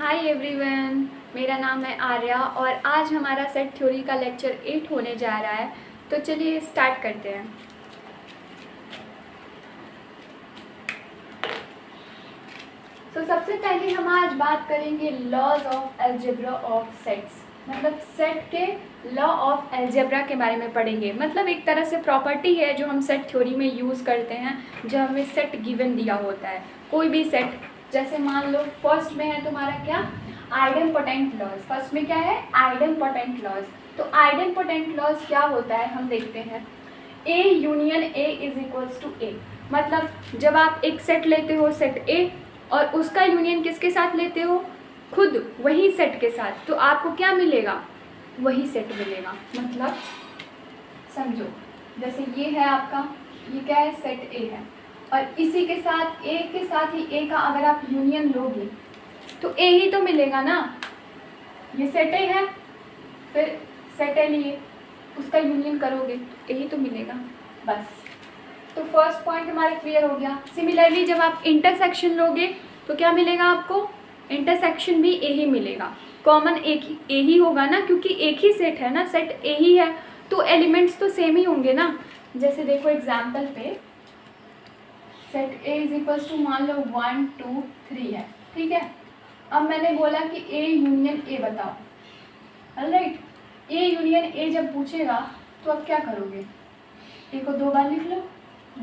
Hi everyone, मेरा नाम है आर्या और आज हमारा सेट थ्योरी का लेक्चर 8 होने जा रहा है। तो चलिए स्टार्ट करते हैं। तो सबसे पहले हम आज बात करेंगे laws of algebra of sets, मतलब सेट के लॉ ऑफ अलजेब्रा के बारे में पढ़ेंगे। मतलब एक तरह से प्रॉपर्टी है जो हम सेट थ्योरी में यूज़ करते हैं जब हमें सेट गिवन दिया होता है। कोई भी सेट, जैसे मान लो फर्स्ट में है तुम्हारा क्या, आइडेंपोटेंट लॉज। फर्स्ट में क्या है, आइडेंपोटेंट लॉज। तो आइडेंपोटेंट लॉज क्या होता है हम देखते हैं। A union A is equals to A, मतलब जब आप एक सेट लेते हो सेट ए और उसका यूनियन किसके साथ लेते हो, खुद वही सेट के साथ, तो आपको क्या मिलेगा, वही सेट मिलेगा। मतलब समझो, जैसे ये है आपका, ये क्या है, सेट ए है और इसी के साथ ए के साथ ही ए का अगर आप यूनियन लोगे तो ए ही तो मिलेगा ना। ये सेट ए है, फिर सेट ए लिए उसका यूनियन करोगे तो ए ही तो मिलेगा, बस। तो फर्स्ट पॉइंट हमारा क्लियर हो गया। सिमिलरली जब आप इंटरसेक्शन लोगे तो क्या मिलेगा आपको, इंटरसेक्शन भी ए ही मिलेगा। कॉमन एक ए ही होगा ना, क्योंकि एक ही सेट है ना, सेट ए ही है तो एलिमेंट्स तो सेम ही होंगे ना। जैसे देखो एग्जाम्पल पे, set A is equals to मान लो 1 2 3 है, ठीक है। अब मैंने बोला कि ए यूनियन ए बताओ, ऑलराइट। ए यूनियन ए जब पूछेगा तो अब क्या करोगे, ए को 2 बार लिख लो,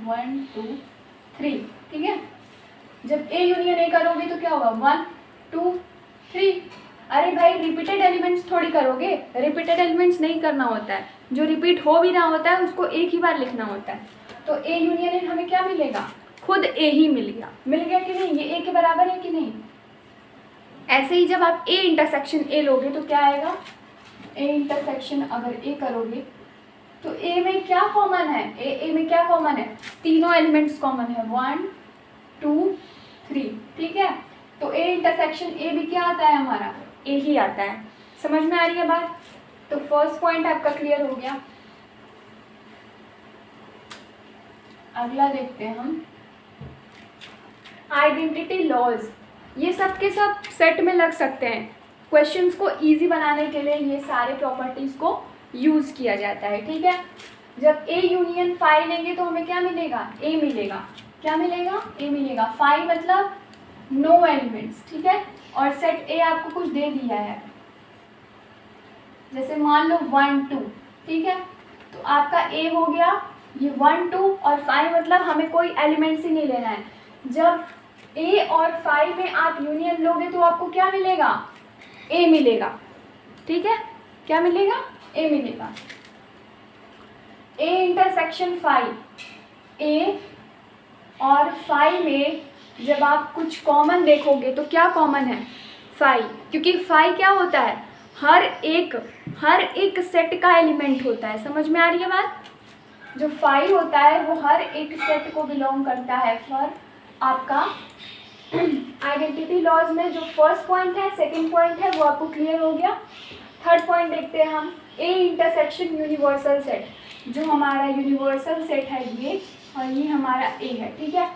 1 2 3, ठीक है। जब ए यूनियन ए करोगे तो क्या होगा, 1 2 3। अरे भाई रिपीटेड एलिमेंट्स थोड़ी करोगे, रिपीटेड एलिमेंट्स नहीं करना होता है, जो रिपीट हो भी रहा होता है उसको एक ही बार लिखना होता है। तो ए यूनियन ए हमें क्या मिलेगा, खुद ए ही मिल गया कि नहीं, ये ए के बराबर है कि नहीं। ऐसे ही जब आप ए इंटरसेक्शन ए लोगे तो क्या आएगा, ए इंटरसेक्शन अगर ए करोगे तो ए में क्या कॉमन है, ए में क्या कॉमन है, तीनों एलिमेंट्स कॉमन है, 1 2 3, ठीक है। तो ए इंटरसेक्शन ए भी क्या आता है हमारा, ए ही आता है। समझ में आ रही है बात। तो फर्स्ट पॉइंट आपका क्लियर हो गया। अगला देखते हैं हम, आइडेंटिटी लॉज। ये सब के सब सेट में लग सकते हैं। क्वेश्चंस को इजी बनाने के लिए ये सारे प्रॉपर्टीज को यूज किया जाता है, ठीक है। जब ए यूनियन फाई लेंगे तो हमें क्या मिलेगा, ए मिलेगा। क्या मिलेगा, ए मिलेगा। फाई मतलब नो एलिमेंट्स, ठीक है। और सेट ए आपको कुछ दे दिया है, जैसे मान लो 1 2, ठीक है। तो आपका ए हो गया ये 1 2 और 5, मतलब हमें कोई एलिमेंट्स ही नहीं लेना है। जब ए और 5 में आप यूनियन लोगे तो आपको क्या मिलेगा, ए मिलेगा, ठीक है। क्या मिलेगा, ए मिलेगा। ए इंटरसेक्शन 5, ए और 5 में जब आप कुछ कॉमन देखोगे तो क्या कॉमन है, 5, क्योंकि 5 क्या होता है, हर एक सेट का एलिमेंट होता है। समझ में आ रही है बात। जो 5 होता है वो हर एक सेट को बिलोंग करता है। फॉर आपका आइडेंटिटी लॉज में जो फर्स्ट पॉइंट है, सेकंड पॉइंट है, वो आपको क्लियर हो गया। थर्ड पॉइंट देखते हैं हम, ए इंटरसेक्शन यूनिवर्सल सेट। जो हमारा यूनिवर्सल सेट है ये, और ये हमारा ए है, ठीक है।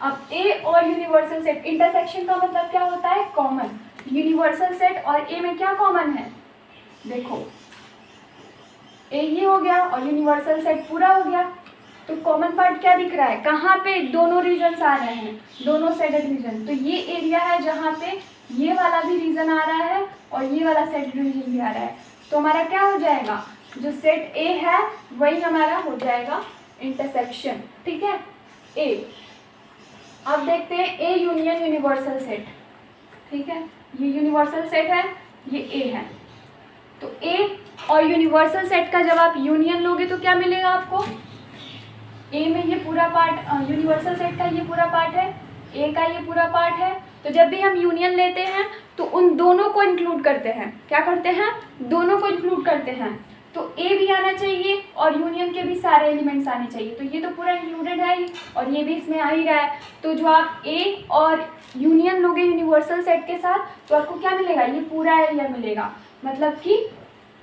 अब ए और यूनिवर्सल सेट, इंटरसेक्शन का मतलब क्या होता है, कॉमन। यूनिवर्सल सेट और ए में क्या कॉमन है, देखो ए ये हो गया और यूनिवर्सल सेट पूरा हो गया। तो कॉमन पार्ट क्या दिख रहा है, कहाँ पे दोनों रीजन्स आ रहे हैं, दोनों सेडेड रीजन। तो ये एरिया है जहाँ पे ये वाला भी रीजन आ रहा है और ये वाला सेडेड रीजन भी आ रहा है। तो हमारा क्या हो जाएगा, जो सेट ए है वही हमारा हो जाएगा इंटरसेक्शन, ठीक है, ए। अब देखते हैं ए यूनियन यूनिवर्सल सेट, ठीक है। ये यूनिवर्सल सेट है, ये ए है। तो ए और यूनिवर्सल सेट का जब आप यूनियन लोगे तो क्या मिलेगा आपको, ए में ये पूरा पार्ट, यूनिवर्सल सेट का ये पूरा पार्ट है, ए का ये पूरा पार्ट है। तो जब भी हम यूनियन लेते हैं तो उन दोनों को इंक्लूड करते हैं। क्या करते हैं, दोनों को इंक्लूड करते हैं। तो ए भी आना चाहिए और यूनियन के भी सारे एलिमेंट्स आने चाहिए। तो ये तो पूरा इंक्लूडेड है ही और ये भी इसमें आ ही रहा है। तो जो आप ए और यूनियन लोगे यूनिवर्सल सेट के साथ तो आपको क्या मिलेगा, ये पूरा एरिया मिलेगा। मतलब कि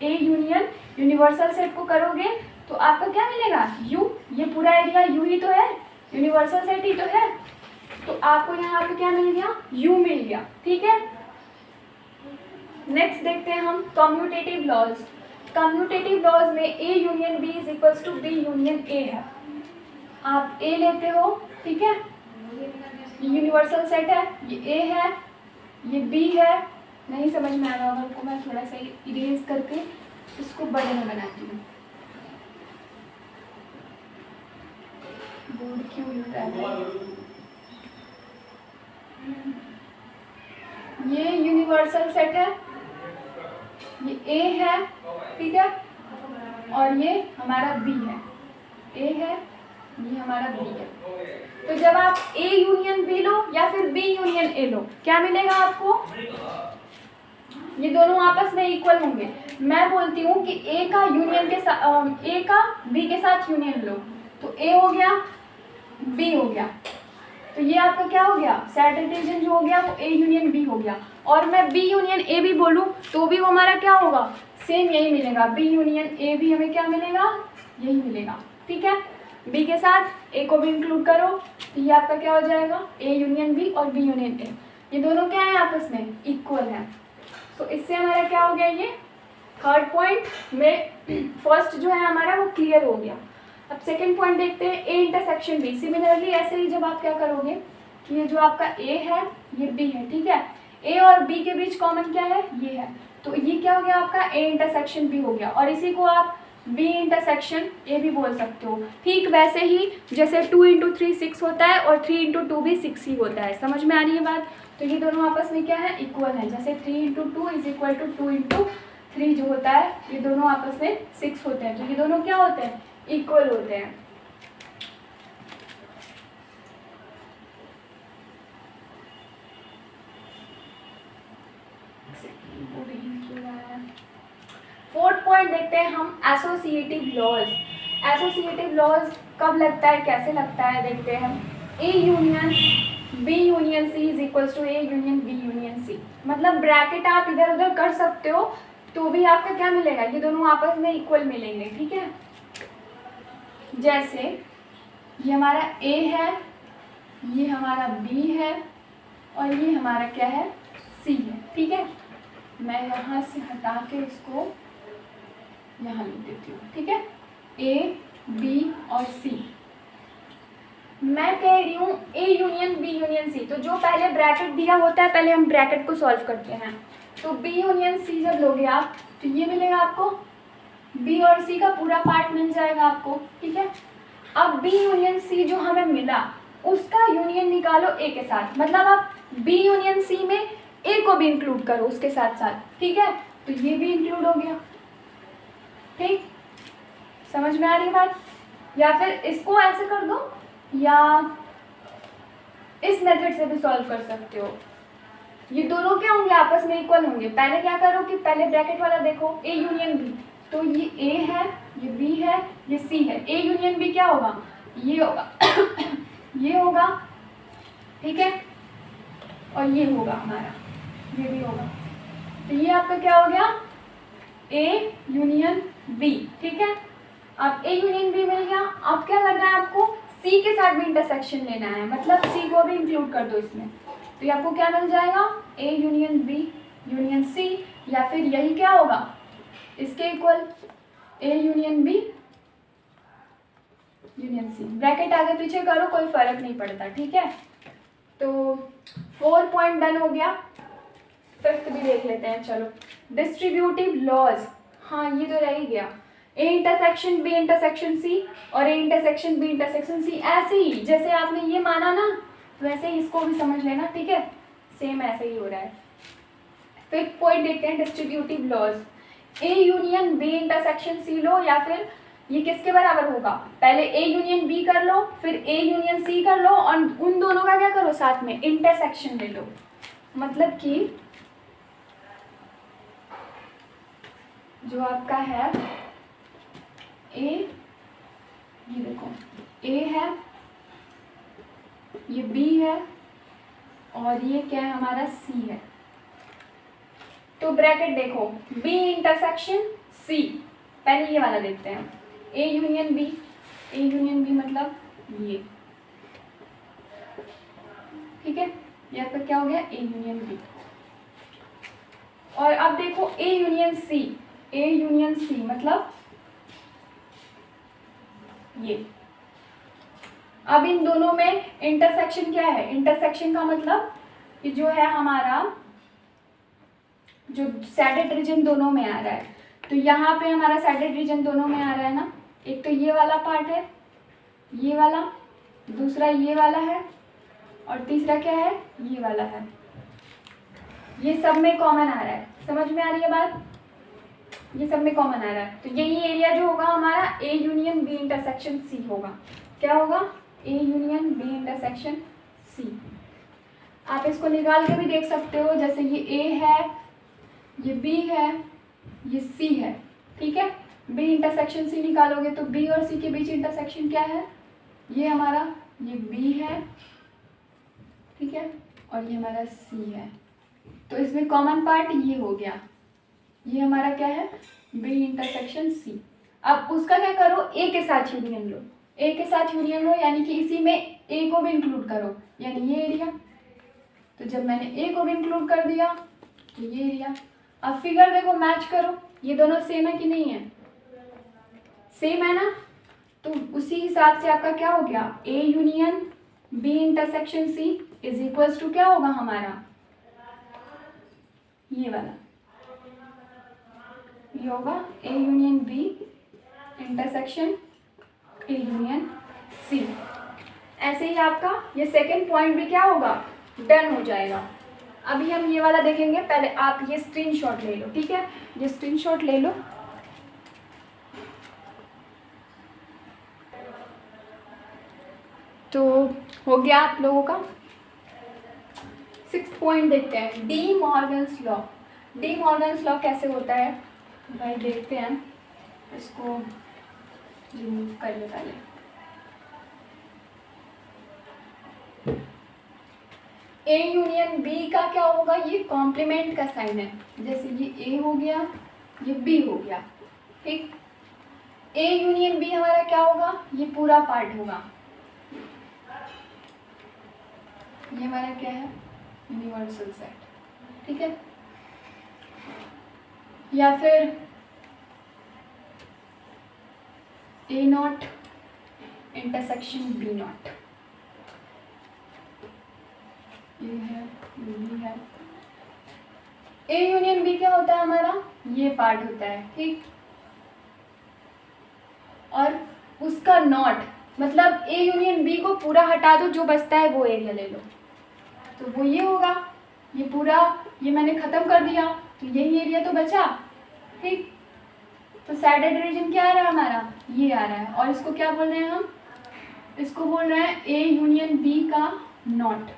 ए यूनियन यूनिवर्सल सेट को करोगे तो आपको क्या मिलेगा, यू। ये पूरा एरिया यू ही तो है, यूनिवर्सल सेट ही तो है। तो आपको यहाँ पे क्या मिल गया, यू मिल गया, ठीक है। नेक्स्ट देखते हैं हम कम्यूटेटिव लॉज। कम्यूटेटिव लॉज में A union B is equals to B union A है। आप ए लेते हो, ठीक है, ये यूनिवर्सल सेट है, ये ए है, ये बी है। नहीं समझ में आ रहा होगा आपको, मैं थोड़ा सा इरेज करके इसको बड़े में बनाती हूँ। बोर्ड क्यों हिल रहा है? ये यूनिवर्सल सेट है, ये ए है, ठीक है, और ये हमारा बी है। ए है, ये हमारा बी है। तो जब आप ए यूनियन बी लो या फिर बी यूनियन ए लो, क्या मिलेगा आपको? ये दोनों आपस में इक्वल होंगे। मैं बोलती हूँ कि ए का यूनियन के साथ, ए का बी के साथ यूनियन लो, तो ए हो गया, बी हो गया, तो ये आपका क्या हो गया? सेट रिलेशन जो हो गया वो ए यूनियन बी हो गया। और मैं बी यूनियन ए भी बोलूँ तो भी वो हमारा क्या होगा? सेम यही मिलेगा। बी यूनियन ए भी हमें क्या मिलेगा? यही मिलेगा, ठीक है। बी के साथ ए को भी इंक्लूड करो तो ये आपका क्या हो जाएगा? ए यूनियन बी और बी यूनियन ए, ये दोनों क्या है? आपस में इक्वल है। तो इससे हमारा क्या हो गया? ये थर्ड पॉइंट में फर्स्ट जो है हमारा वो क्लियर हो गया। अब सेकंड पॉइंट देखते हैं, ए इंटरसेक्शन बी। सिमिलरली ऐसे ही जब आप क्या करोगे कि ये जो आपका ए है ये बी है, ठीक है, ए और बी के बीच कॉमन क्या है? ये है, तो ये क्या हो गया आपका? ए इंटरसेक्शन बी हो गया। और इसी को आप बी इंटरसेक्शन ए भी बोल सकते हो। ठीक वैसे ही जैसे 2 × 3 6 होता है और 3 × 2 भी 6 ही होता है। समझ में आ रही है बात? तो ये दोनों आपस में क्या है? इक्वल है। जैसे 3 × 2 इज इक्वल टू 2 × 3 जो होता है, ये दोनों आपस में 6 होते हैं। तो ये दोनों क्या होते हैं? इक्वल होते हैं। फोर्थ पॉइंट देखते हैं हम, एसोसिएटिव लॉज। एसोसिएटिव लॉज कब लगता है, कैसे लगता है, देखते हैं हम। A union B union C is equals to A union B union C. मतलब ब्रैकेट आप इधर उधर कर सकते हो तो भी आपका क्या मिलेगा? ये दोनों आपस में इक्वल मिलेंगे, ठीक है। जैसे ये हमारा ए है, ये हमारा बी है और ये हमारा क्या है? सी है, ठीक है। मैं यहाँ से हटा के इसको यहाँ लिख देती हूँ, ठीक है। ए बी और सी, मैं कह रही हूँ A union B union C. तो जो पहले ब्रैकेट दिया होता है पहले हम ब्रैकेट को सॉल्व करते हैं। तो बी यूनियन सी जब लोगे आप तो ये मिलेगा आपको, बी और सी का पूरा पार्ट मिल जाएगा आपको, ठीक है। अब बी यूनियन सी जो हमें मिला उसका यूनियन निकालो ए के साथ। मतलब आप बी यूनियन सी में ए को भी इंक्लूड करो उसके साथ साथ, ठीक है। तो ये भी इंक्लूड हो गया, ठीक। समझ में आ रही बात? या फिर इसको ऐसे कर दो या इस मेथड से भी सॉल्व कर सकते हो। ये दोनों क्या होंगे? आपस में इक्वल होंगे। पहले क्या करो कि पहले ब्रैकेट वाला देखो, ए यूनियन बी, तो ये ए है, ये बी है, ये सी है। ए यूनियन बी क्या होगा? ये होगा ये होगा, ठीक है, और ये होगा हमारा, ये भी होगा। तो ये आपका क्या हो गया? ए यूनियन बी, ठीक है। अब ए यूनियन बी मिल गया। अब क्या करना है आपको? सी के साथ भी इंटरसेक्शन लेना है, मतलब सी को भी इंक्लूड कर दो इसमें। तो ये आपको क्या मिल जाएगा? A union B union C, या फिर यही क्या होगा इसके equal, A union B union C. Bracket आगे पीछे करो कोई फर्क नहीं पड़ता, ठीक है। तो 4 पॉइंट डन हो गया। 5th भी देख लेते हैं, चलो। डिस्ट्रीब्यूटिव लॉज, हाँ ये तो रह ही गया। A intersection B intersection C और A intersection B intersection C. ऐसे ही जैसे आपने ये माना ना वैसे ही इसको भी समझ लेना, ठीक है। सेम ऐसे ही हो रहा है। 5th पॉइंट देखते हैं, distributive laws. A union B intersection C लो, या फिर ये किसके बराबर होगा? पहले ए यूनियन बी कर लो, फिर ए यूनियन सी कर लो, और उन दोनों का क्या करो? साथ में इंटरसेक्शन ले लो। मतलब कि जो आपका है ए, ये देखो ए है, ये बी है और ये क्या है हमारा? सी है। तो ब्रैकेट देखो, बी इंटरसेक्शन सी, पहले ये वाला देखते हैं। A union B, A union B मतलब ये, ठीक है। ये आपका क्या हो गया? A union B. और अब देखो ए यूनियन सी, ए यूनियन सी मतलब ये। अब इन दोनों में इंटरसेक्शन क्या है? इंटरसेक्शन का मतलब कि जो है हमारा जो सैडेड रीजन दोनों में आ रहा है, तो यहाँ पे हमारा सैडेड रीजन दोनों में आ रहा है ना। एक तो ये वाला पार्ट है, ये वाला, दूसरा ये वाला है, और तीसरा क्या है? ये वाला है। ये सब में कॉमन आ रहा है, समझ में आ रही है बात? ये सब में कॉमन आ रहा है, तो यही एरिया जो होगा हमारा A union B intersection C होगा। क्या होगा? A union B intersection C. आप इसको निकाल के भी देख सकते हो, जैसे ये ए है, ये बी है, ये सी है, ठीक है। बी इंटरसेक्शन सी निकालोगे तो बी और सी के बीच इंटरसेक्शन क्या है? ये हमारा, ये बी है, ठीक है, और ये हमारा सी है। तो इसमें कॉमन पार्ट ये हो गया, ये हमारा क्या है? B intersection C. अब उसका क्या करो? ए के साथ यूनियन लो, ए के साथ यूनियन लो, यानी कि इसी में ए को भी इंक्लूड करो, यानी ये एरिया। तो जब मैंने ए को भी इंक्लूड कर दिया तो ये एरिया। अब फिगर देखो, मैच करो, ये दोनों सेम है कि नहीं है? सेम है ना, तो उसी हिसाब से आपका क्या हो गया? A union B intersection C is equals to क्या होगा हमारा? ये वाला, ये होगा A union B intersection A union C. ऐसे ही आपका ये सेकंड पॉइंट भी क्या होगा? डन हो जाएगा। अभी हम ये वाला देखेंगे, पहले आप ये स्क्रीनशॉट ले लो, ठीक है, ये स्क्रीनशॉट ले लो। तो हो गया आप लोगों का। 6th पॉइंट देखते हैं, D Morgan's law. D Morgan's law कैसे होता है भाई? देखते हैं, इसको रिमूव कर लो पहले। ए यूनियन बी का क्या होगा? ये कॉम्प्लीमेंट का साइन है, जैसे ये ए हो गया, ये बी हो गया, ठीक। ए यूनियन बी हमारा क्या होगा? ये पूरा पार्ट होगा, ये हमारा क्या है? यूनिवर्सल सेट, ठीक है। या फिर ए नॉट इंटरसेक्शन बी नॉट, ये है, ये है। ए यूनियन बी क्या होता है हमारा? ये पार्ट होता है, ठीक। और उसका नॉट मतलब ए यूनियन बी को पूरा हटा दो, जो बचता है वो एरिया ले लो, तो वो ये होगा। ये पूरा, ये मैंने खत्म कर दिया, तो यही एरिया तो बचा, ठीक। तो सैडेड रीजन क्या आ रहा है हमारा? ये आ रहा है, और इसको क्या बोल रहे हैं हम? इसको बोल रहे हैं ए यूनियन बी का नॉट।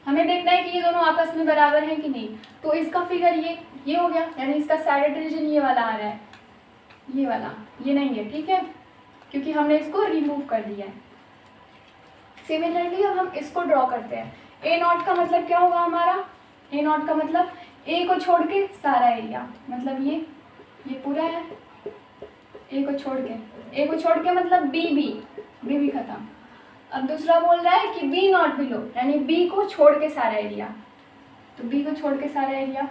हमें देखना है कि ये दोनों आपस में बराबर हैं कि नहीं। तो इसका फिगर ये हो गया, यानी इसका सैडेड रीजन ये वाला आ रहा है, ये वाला, ये नहीं है, ठीक है, क्योंकि हमने इसको रिमूव कर दिया है। सिमिलरली अब हम इसको ड्रॉ करते हैं। ए नॉट का मतलब क्या होगा हमारा? ए नॉट का मतलब ए को छोड़ के सारा एरिया, मतलब ये पूरा है, ए को छोड़ के मतलब बी भी खत्म। अब दूसरा बोल रहा है कि बी नॉट भी लो, यानी बी को छोड़ के सारा एरिया, तो बी को छोड़ के सारा एरिया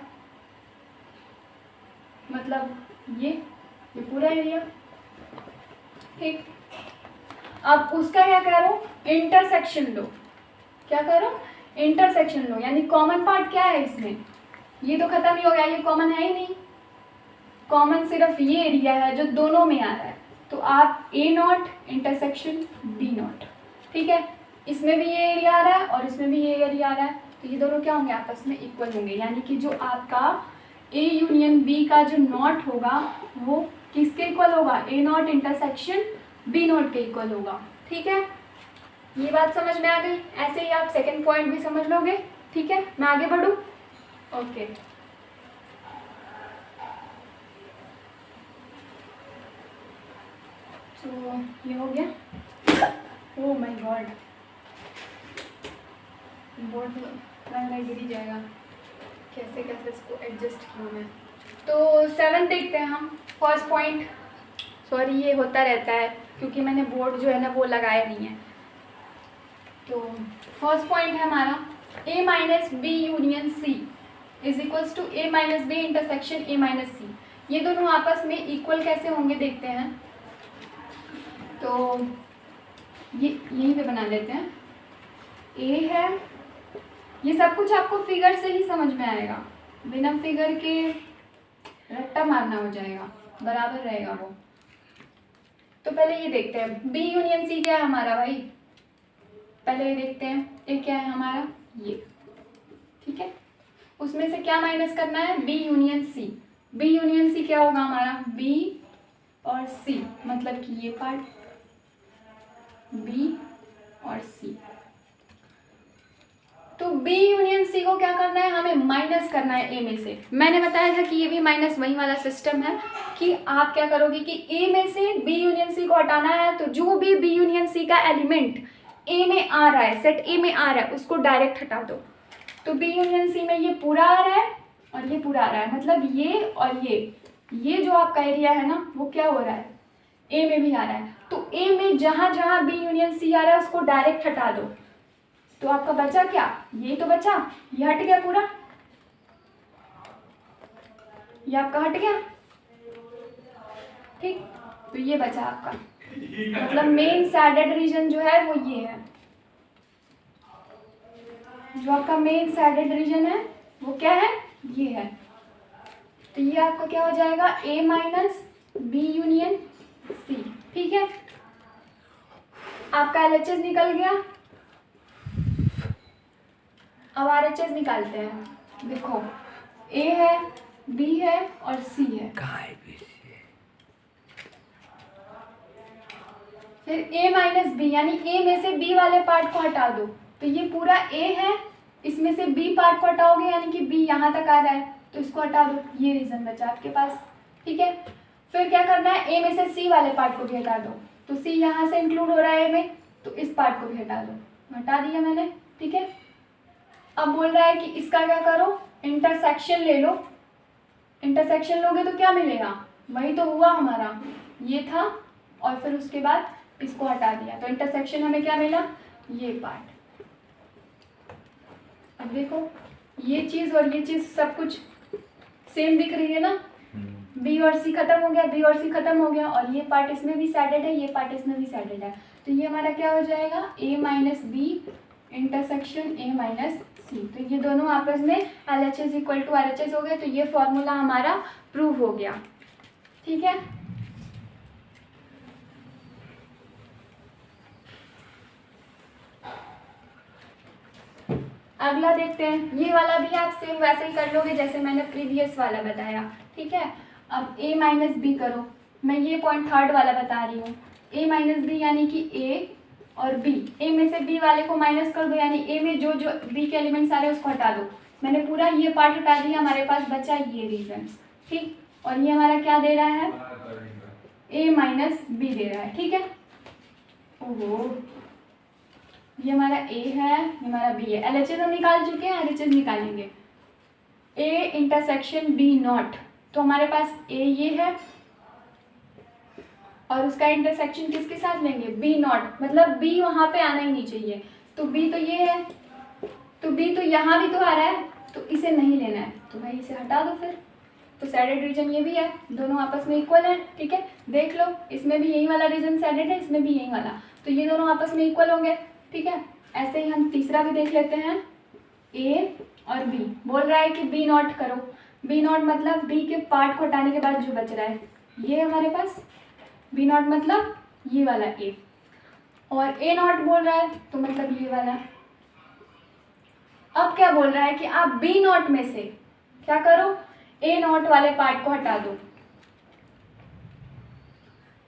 मतलब ये पूरा एरिया, ठीक। अब उसका क्या करो? इंटरसेक्शन लो। क्या करो? इंटरसेक्शन लो, यानी कॉमन पार्ट क्या है इसमें? ये तो खत्म ही हो गया, ये कॉमन है ही नहीं, कॉमन सिर्फ ये एरिया है जो दोनों में आ रहा है। तो आप ए नॉट इंटरसेक्शन बी नॉट, ठीक है, इसमें भी ये एरिया आ रहा है और इसमें भी ये एरिया आ रहा है, तो ये दोनों क्या होंगे? आपस में इक्वल होंगे, यानी कि जो आपका ए यूनियन बी का जो नॉट होगा वो किसके इक्वल होगा? ए नॉट इंटरसेक्शन बी नॉट के इक्वल होगा, ठीक है। ये बात समझ में आ गई? ऐसे ही आप सेकंड पॉइंट भी समझ लोगे, ठीक है। मैं आगे बढ़ूँ? ओके। तो ये हो गया। ओह माय गॉड, बोर्ड लगना गिर ही जाएगा, कैसे इसको एडजस्ट किया मैं। तो 7 देखते हैं हम। फर्स्ट पॉइंट, सॉरी ये होता रहता है क्योंकि मैंने बोर्ड जो है ना वो लगाया नहीं है। तो फर्स्ट पॉइंट है हमारा A minus B union C is equals to A minus B intersection A minus C. ये दोनों आपस में इक्वल कैसे होंगे देखते हैं। तो ये यहीं पे बना लेते हैं। ए है, ये सब कुछ आपको फिगर से ही समझ में आएगा, बिना फिगर के रट्टा मारना हो जाएगा, बराबर रहेगा वो। तो पहले ये देखते हैं बी यूनियन सी क्या है हमारा भाई, पहले ये देखते हैं ये क्या है हमारा, ये ठीक है। उसमें से क्या माइनस करना है, B union C. B union C क्या होगा हमारा, बी और सी, मतलब कि ये पार्ट बी और सी। तो बी यूनियन सी को क्या करना है, हमें माइनस करना है ए में से। मैंने बताया था कि ये भी माइनस वही वाला सिस्टम है कि आप क्या करोगे कि ए में से बी यूनियन सी को हटाना है, तो जो भी बी यूनियन सी का एलिमेंट ए में आ रहा है, सेट ए में आ रहा है, उसको डायरेक्ट हटा दो। तो बी यूनियन सी में ये पूरा आ रहा है और ये पूरा आ रहा है, मतलब ये और ये जो आपका एरिया है ना, वो क्या हो रहा है, ए में भी आ रहा है। तो ए में जहाँ जहाँ बी यूनियन सी आ रहा है उसको डायरेक्ट हटा दो। तो आपका बचा क्या, ये तो बचा, ये हट गया पूरा, ये आपका हट गया, ठीक। तो ये बचा आपका, मतलब मेन सैडेड रीजन जो है वो ये है, जो आपका मेन सैडेड रीजन है वो क्या है, ये है। तो ये आपका क्या हो जाएगा, ए माइनस बी यूनियन सी, ठीक है। आपका LHS निकल गया। अब RHS निकालते हैं। देखो A है, B है और C है। कहाँ है B? फिर A माइनस बी, यानी A में से B वाले पार्ट को हटा दो। तो ये पूरा A है, इसमें से B पार्ट को हटाओगे यानी कि B यहाँ तक आ रहा है, तो इसको हटा दो। ये रीजन बचा आपके पास, ठीक है। फिर क्या करना है, A में से C वाले पार्ट को भी हटा दो। तो C यहाँ से इंक्लूड हो रहा है A में, तो इस पार्ट को भी हटा दो। हटा दिया मैंने, ठीक है। अब बोल रहा है कि इसका क्या करो, इंटरसेक्शन ले लो। इंटरसेक्शन लोगे तो क्या मिलेगा, वही तो हुआ हमारा, ये था और फिर उसके बाद इसको हटा दिया, तो इंटरसेक्शन हमें क्या मिला, ये पार्ट। अब देखो ये चीज़ और ये चीज़ सब कुछ सेम दिख रही है ना, बी और सी खत्म हो गया, बी और सी खत्म हो गया, और ये पार्ट इसमें भी सैडेड है, ये पार्ट इसमें भी सैडेड है। तो ये हमारा क्या हो जाएगा, A minus B intersection A minus C. तो ये दोनों आपस में LHS इक्वल टू RHS हो गए। तो ये फॉर्मूला हमारा प्रूव हो गया, ठीक है। अगला देखते हैं, ये वाला भी आप सेम वैसे ही कर लोगे जैसे मैंने प्रीवियस वाला बताया, ठीक है। अब a माइनस बी करो, मैं ये पॉइंट थर्ड वाला बता रही हूँ। a माइनस बी यानी कि a और b, a में से b वाले को माइनस कर दो, यानी a में जो जो b के एलिमेंट्स आ रहे हैं उसको हटा दो। मैंने पूरा ये पार्ट हटा दिया, हमारे पास बचा ये रीजन, ठीक। और ये हमारा क्या दे रहा है, a माइनस बी दे रहा है, ठीक है। ओहो, ये हमारा a है, ये हमारा b है। LHS हम निकाल चुके हैं, RHS निकालेंगे। a इंटरसेक्शन b नॉट, तो हमारे पास a ये है और उसका इंटरसेक्शन किसके साथ लेंगे, b नॉट, मतलब b वहाँ पे आना ही नहीं चाहिए। तो b तो ये है, तो b तो यहाँ भी तो आ रहा है, तो इसे नहीं लेना है, तो भाई इसे हटा दो फिर। तो सैडेड रीजन ये भी है, दोनों आपस में इक्वल है, ठीक है। देख लो इसमें भी यही वाला रीजन सैडेड है, इसमें भी यही वाला, तो ये दोनों आपस में इक्वल होंगे, ठीक है। ऐसे ही हम तीसरा भी देख लेते हैं, a और b। बोल रहा है कि b नॉट करो, b नॉट मतलब b के पार्ट को हटाने के बाद जो बच रहा है ये हमारे पास, b नॉट मतलब ये वाला a, और a नॉट बोल रहा है तो मतलब ये वाला। अब क्या बोल रहा है कि आप b नॉट में से क्या करो, a नॉट वाले पार्ट को हटा दो।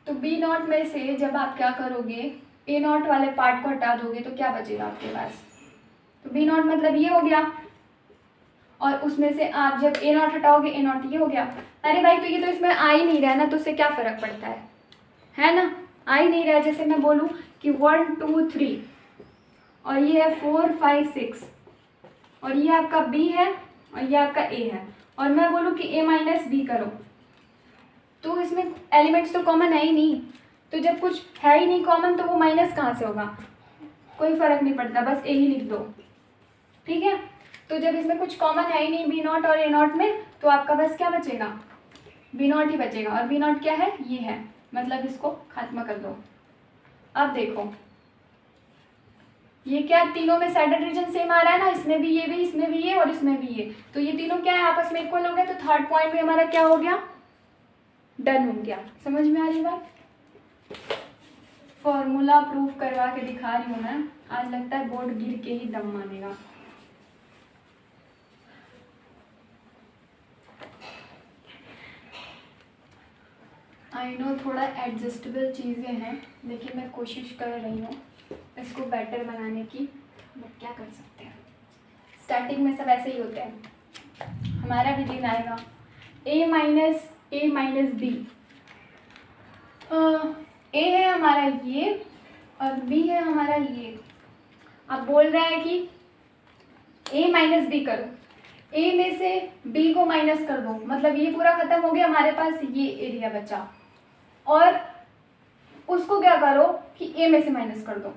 तो b नॉट में से जब आप क्या करोगे, a नॉट वाले पार्ट को हटा दोगे तो क्या बचेगा आपके पास, तो b नॉट मतलब ये हो गया, और उसमें से आप जब a नॉट हटाओगे a नॉट ये हो गया। अरे भाई तो ये तो इसमें आ ही नहीं रहा है ना, तो उससे क्या फ़र्क पड़ता है ना, आ ही नहीं रहा है। जैसे मैं बोलूँ कि 1 2 3 और ये है 4 5 6 और ये आपका b है और ये आपका a है, और मैं बोलूँ कि a माइनस बी करो, तो इसमें एलिमेंट्स तो कॉमन है ही नहीं। तो जब कुछ है ही नहीं कॉमन तो वो माइनस कहाँ से होगा, कोई फ़र्क नहीं पड़ता, बस a ही लिख दो, ठीक है। तो जब इसमें कुछ कॉमन है ही नहीं बी नॉट और ए नॉट में, तो आपका बस क्या बचेगा, बी नॉट ही बचेगा। और बी नॉट क्या है, ये है, मतलब इसको खत्म कर दो। अब देखो ये क्या, तीनों में सैडल रीजन सेम आ रहा है ना, इसमें भी, इसमें भी ये और इसमें भी ये, तो ये तीनों क्या है, आपस में इक्वल हो गए। तो थर्ड पॉइंट भी हमारा क्या हो गया, डन हो गया। समझ में आ रही बात? फॉर्मूला प्रूफ करवा के दिखा रही हूँ मैं, आज लगता है बोर्ड गिर के ही दम मानेगा। आई नो थोड़ा एडजस्टेबल चीज़ें हैं, लेकिन मैं कोशिश कर रही हूँ इसको बेटर बनाने की। बट क्या कर सकते हैं, स्टार्टिंग में सब ऐसे ही होते हैं। हमारा भी दिन आएगा, a माइनस बी। ए है हमारा ये और बी है हमारा ये। अब बोल रहा है कि a माइनस बी करो, a में से b को माइनस कर दो, मतलब ये पूरा खत्म हो गया, हमारे पास ये एरिया बचा। और उसको क्या करो कि a में से माइनस कर दो,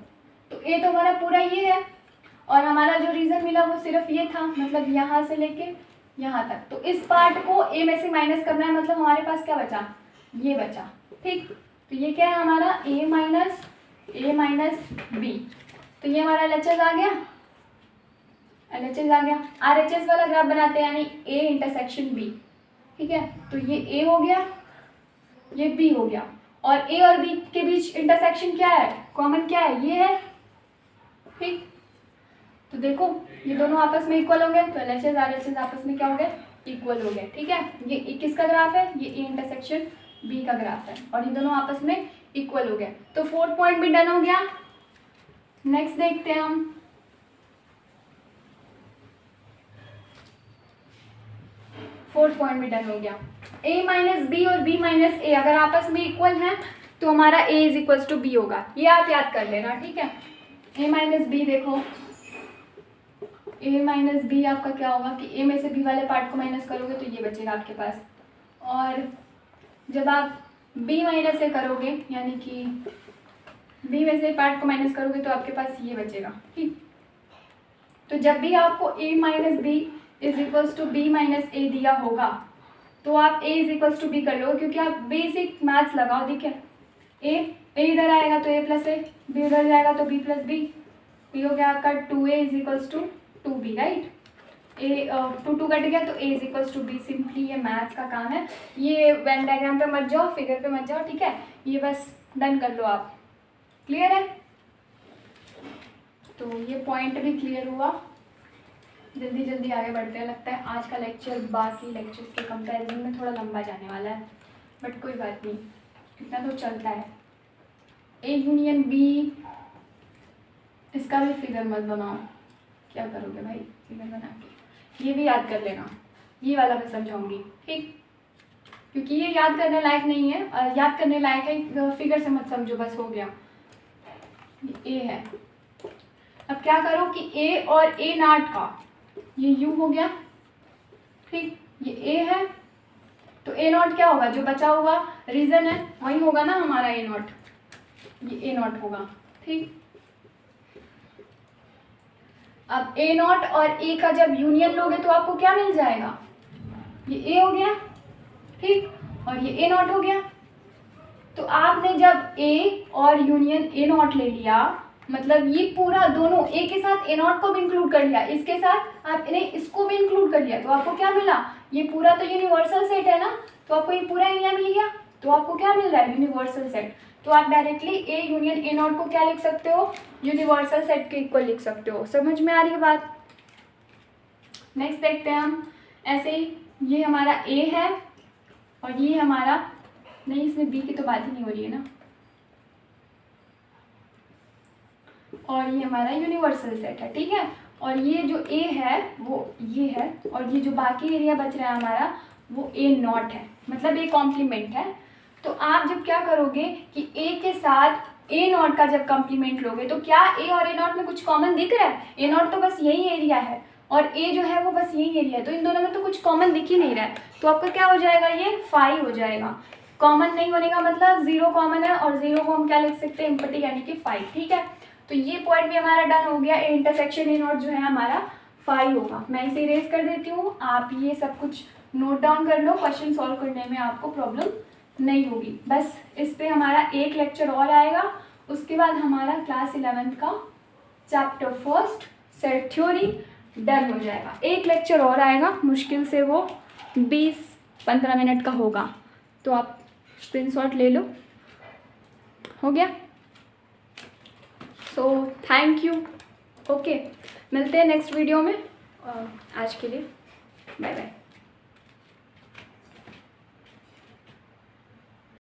तो a तो हमारा पूरा ये है और हमारा जो रीजन मिला वो सिर्फ ये था, मतलब यहाँ से लेके यहाँ तक। तो इस पार्ट को a में से माइनस करना है, मतलब हमारे पास क्या बचा, ये बचा। ठीक, तो ये क्या है हमारा a माइनस बी। तो ये हमारा LHS आ गया, LHS आ गया। RHS वाला ग्राफ बनाते हैं, यानी a इंटरसेक्शन b। ठीक है, तो ये a हो गया, ये b हो गया, और a और b के बीच इंटरसेक्शन क्या है, कॉमन क्या है, ये है। ठीक, तो देखो ये दोनों आपस में इक्वल हो गए, तो LHS RHS आपस में क्या हो गए, इक्वल हो गए। ठीक है, ये किसका ग्राफ है, ये a इंटरसेक्शन b का ग्राफ है, और ये दोनों आपस में इक्वल हो गए। तो फोर्थ पॉइंट भी डन हो गया। नेक्स्ट देखते हैं हम, फोर्थ पॉइंट भी डन हो गया। a माइनस बी और b माइनस ए अगर आपस में इक्वल हैं तो हमारा a is equals to B होगा, ये आप याद कर लेना। ठीक है, a माइनस बी, देखो a माइनस बी आपका क्या होगा कि a में से b वाले पार्ट को माइनस करोगे तो ये बचेगा आपके पास, और जब आप b माइनस ए करोगे, यानी कि b में से पार्ट को माइनस करोगे तो आपके पास ये बचेगा। ठीक, तो जब भी आपको a minus B is equals to B minus A दिया होगा तो आप a is equals to B कर लो, क्योंकि आप बेसिक मैथ्स लगाओ। ठीक है, a इधर आएगा तो a प्लस ए, b उधर जाएगा तो b प्लस बी, b हो गया आपका 2a is equals to 2b, right. A 2 cut गया तो a is equals to b। Simply ये मैथ्स का काम है, ये वेन डायग्राम पे मत जाओ, फिगर पे मत जाओ। ठीक है, ये बस डन कर लो आप। क्लियर है? तो ये पॉइंट भी क्लियर हुआ। जल्दी जल्दी आगे बढ़ते हैं, लगता है आज का लेक्चर बाकी लेक्चर्स के कंपैरिजन में थोड़ा लंबा जाने वाला है, बट कोई बात नहीं, इतना तो चलता है। ए यूनियन बी, इसका भी फिगर मत बनाओ, क्या करोगे भाई फिगर बना के, ये भी याद कर लेना, ये वाला मैं समझाऊंगी। ठीक, क्योंकि ये याद करने लायक नहीं है, याद करने लायक है, फिगर से मत समझो, बस हो गया। ये ए है, अब क्या करो कि a और a नॉट का ये u हो गया। ठीक, ये a है तो a नॉट क्या होगा, जो बचा हुआ रीजन है वही होगा ना हमारा a नॉट, ये a नॉट होगा। ठीक, अब a नॉट और a का जब यूनियन लोगे तो आपको क्या मिल जाएगा, ये a हो गया। ठीक, और ये a नॉट हो गया। तो आपने जब a और यूनियन a नॉट ले लिया, मतलब ये पूरा दोनों a के साथ a नॉट को भी इंक्लूड कर लिया, इसके साथ आपने इसको भी इंक्लूड कर लिया, तो आपको क्या मिला, ये पूरा तो यूनिवर्सल सेट है ना, तो आपको ये पूरा एरिया मिल गया। तो आपको क्या मिल रहा है, यूनिवर्सल सेट। तो आप directly a union a not को क्या लिख सकते हो, यूनिवर्सल सेट के इक्वल लिख सकते हो। समझ में आ रही है बात? नेक्स्ट देखते हैं हम, ऐसे ही ये हमारा a है और ये हमारा, नहीं इसमें b की तो बात ही नहीं हो रही है ना, और ये हमारा यूनिवर्सल सेट है। ठीक है, और ये जो a है वो ये है, और ये जो बाकी एरिया बच रहा है हमारा वो a नॉट है, मतलब a कॉम्प्लीमेंट है। तो आप जब क्या करोगे कि a के साथ a नॉट का जब कॉम्प्लीमेंट लोगे तो क्या a और a नॉट में कुछ कॉमन दिख रहा है, a नॉट तो बस यही एरिया है और a जो है वो बस यही एरिया है, तो इन दोनों में तो कुछ कॉमन दिख ही नहीं रहा है, तो आपका क्या हो जाएगा, ये फाई हो जाएगा। कॉमन नहीं होने का मतलब जीरो कॉमन है, और जीरो को हम क्या लिख सकते हैं, एम्पटी, यानी कि फाई। ठीक है, तो ये पॉइंट भी हमारा डन हो गया। ए इंटरसेक्शन ए नॉट जो है हमारा 5 होगा। मैं इसे इरेज कर देती हूँ, आप ये सब कुछ नोट डाउन कर लो, क्वेश्चन सॉल्व करने में आपको प्रॉब्लम नहीं होगी। बस इस पे हमारा एक लेक्चर और आएगा, उसके बाद हमारा क्लास 11th का chapter first set theory done हो जाएगा। एक लेक्चर और आएगा, मुश्किल से वो 20-15 मिनट का होगा, तो आप स्क्रीनशॉट ले लो। हो गया? So thank you. ओके, मिलते हैं नेक्स्ट वीडियो में। आज के लिए बाय बाय।